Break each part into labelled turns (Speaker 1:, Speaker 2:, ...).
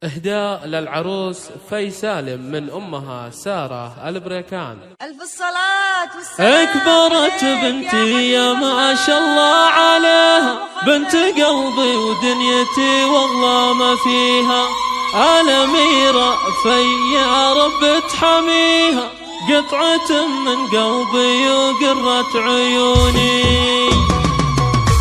Speaker 1: إهداء للعروس في سالم من أمها سارة البريكان.
Speaker 2: ألف الصلاة والسلام.
Speaker 1: أكبرت بنتي يا ما شاء الله عليها، بنت قلبي ودنيتي والله ما فيها، الأميرة في يا رب تحميها، قطعة من قلبي وقرة عيوني.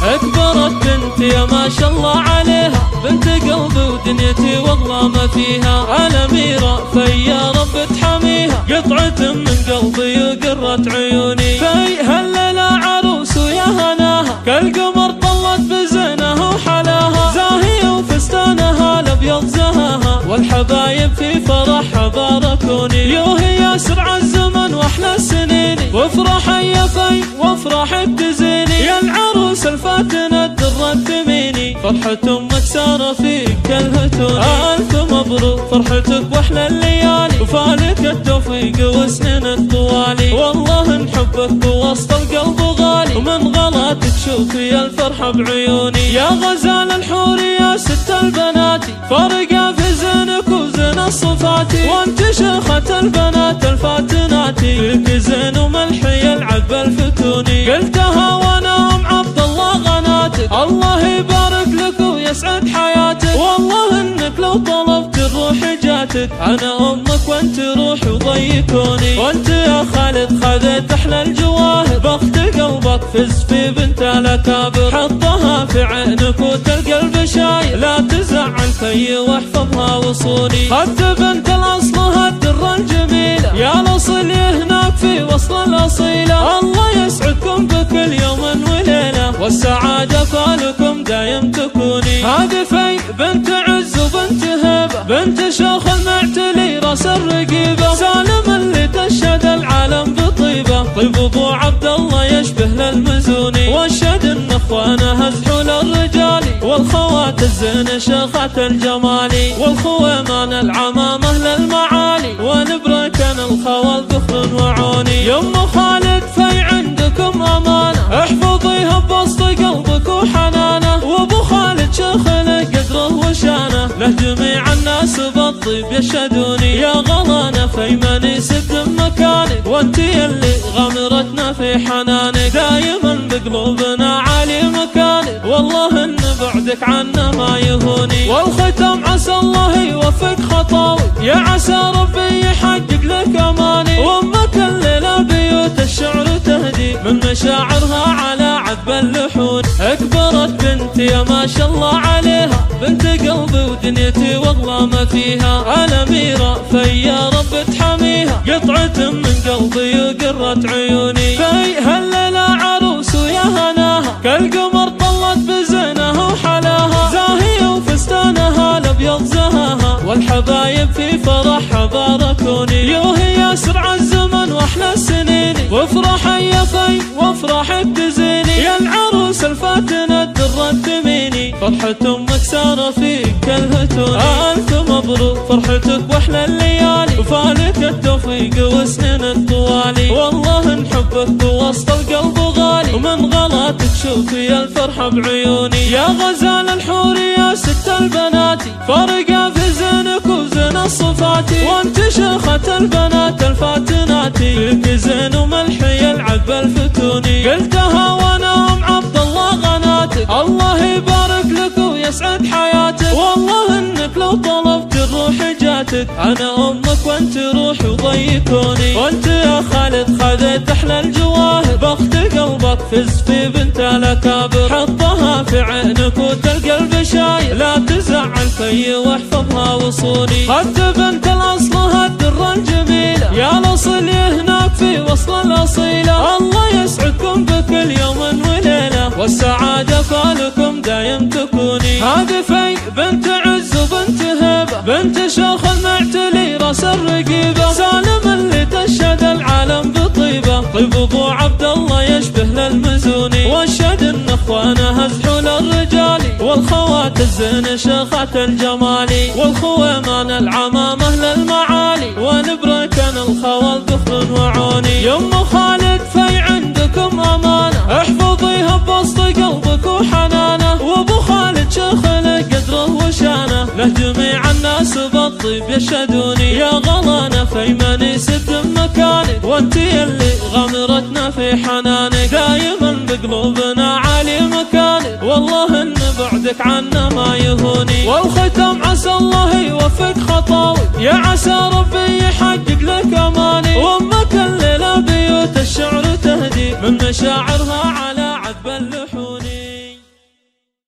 Speaker 1: أكبرت بنتي يا ما شاء الله عليها، بنت قلبي ودنيتي والله ما فيها، الأميرة في يا رب تحميها، قطعة من قلبي وقرة عيوني. في هالليلة عروس ويا هناها، كالقمر طلت بزينها وحلاها، زاهية وفستانها الأبيض زهاها، والحبايب في فرحها باركوني. يوهي يا سرع الزمن واحلى السنين، وافرح يا في وافرح بتزيني، يا العروس الفاتنة الدرة تميني، فرحة امك سارة فيك كالهتوني. ألف مبروك فرحتك واحلى الليالي، وفالك التوفيق وسنين الطوالي، والله نحبك ووسط القلب غالي، ومن غلا تشوفي الفرحة بعيوني. يا غزال الحور يا ست البنات، فارقة في زينك وزين الصفاتي، وانت شيخة البنات الفاتناتي، فيك زين وملحي يلعب الفتوني. قلتها وانا ام عبد الله غناتك، الله يبارك لك ويسعد حياتك، والله انك لو طلبت الروح جاتك، انا امك وانت روحي وضيكوني. وانت يا خالد خذيت احلى الجواهر، بخت قلبك فز في بنت الاكابر، حطها في عينك وتلقى البشاير، لا تزعل في واحفظها وصولي. خدت بنت الاصل هالدرة الجميلة، يا الاصل هناك في وصل الاصيلة، الله يسعدكم بكل يوم وليلة، والسعادة فالكم دايم تكوني. هذه في بنت عز وبنت هبة، بنت شيخ المعتلي راس الرقيبة، سالم اللي تشهد العالم بطيبة، طيب ابو عبد الله يشبه للمزوني، واشهد ان اخوانه هزحوا للرجالي، والخوات الزين شيخات الجمالي، والخويمان العمامة للمعالي، ونبركن الخوال ذخر وعوني. يم خالد في عندكم امانة، احفظيها بوسط قلبك وحنانه، وابو خالد شيخ له قدره وشانه، له جميع الناس بالطيب يشهدوني. يا غلانه في من يسد مكانك، وانت يلي غمرتنا في حنانك، دايما بقلوبنا عالي مكانك، والله ان بعدك عنا ما يهوني. والختم عسى الله يوفق خطاوي، يا عسى ربي يحقق لك اماني، وامك الليله بيوت الشعر تهدي من مشاعرها على عذب اللحون. اكبرت بنتي يا ما شاء الله عليها، بنت قلبي ودنيتي والله ما فيها، الأميرة في يا رب تحميها، قطعة من قلبي وقرة عيوني. في هالليلة عروس ويا هناها، كالقمر طلت بزينها وحلاها، زاهية وفستانها الأبيض زهاها، والحبايب في فرحها باركوني. يوهي يا سرع الزمن واحلى السنين، وافرح يا في وافرح بتزيني، يا العروس الفاتنة الدرة تميني، فرحة امك سارة فيك كالهتوني. ألف مبروك فرحتك واحلى الليالي، وفالك التوفيق وسنين الطوالي، والله نحبك ووسط القلب غالي، ومن غلا تشوفي الفرحة بعيوني. يا غزال الحور يا ست البنات، فارقة في زينك وزين الصفاتي، وانت شيخة البنات الفاتناتي، فيك زين وملحي يلعب الفتوني. قلتها وانا ام عبد الله غناتك، الله يبارك لك ويسعد حياتك، والله انك لو طلبت الروح جاتك، انا امك وانت روحي وضيكوني. وانت يا خالد خذيت احلى الجواهر، بخت قلبك فز في بنت الاكابر، حطها في عينك وتلقى البشاير، لا تزعل في واحفظها وصولي. خدت بنت الاصل هالدرة الجميلة، يا الاصل هناك في وصل الاصيلة، الله يسعدكم بكل يوم وليلة، والسعادة فالكم دايم تكوني. هذه في بنت عز وبنت هبة، بنت شيخ المعتلي راس الرقيبة، سالم اللي تشهد العالم بطيبة، طيب ابو عبد الله يشبه للمزوني، واشهد ان اخوانه هزحوا للرجالي، والخوات الزين شيخات الجمالي، والخويمان العمامة للمعالي، ونبركن الخوال ذخر وعوني. يم خالد في عندكم امانة، احفظيها بوسط قلبك وحنانه، وابو خالد شيخ له قدره وشانه، له جميع الناس والناس بالطيب يشهدوني، يا غلانا في من يسد مكانك، وانت يلي غمرتنا في حنانك، دايما بقلوبنا عالي مكانك، والله ان بعدك عنا ما يهوني. والختام عسى الله يوفق خطاوي، يا عسى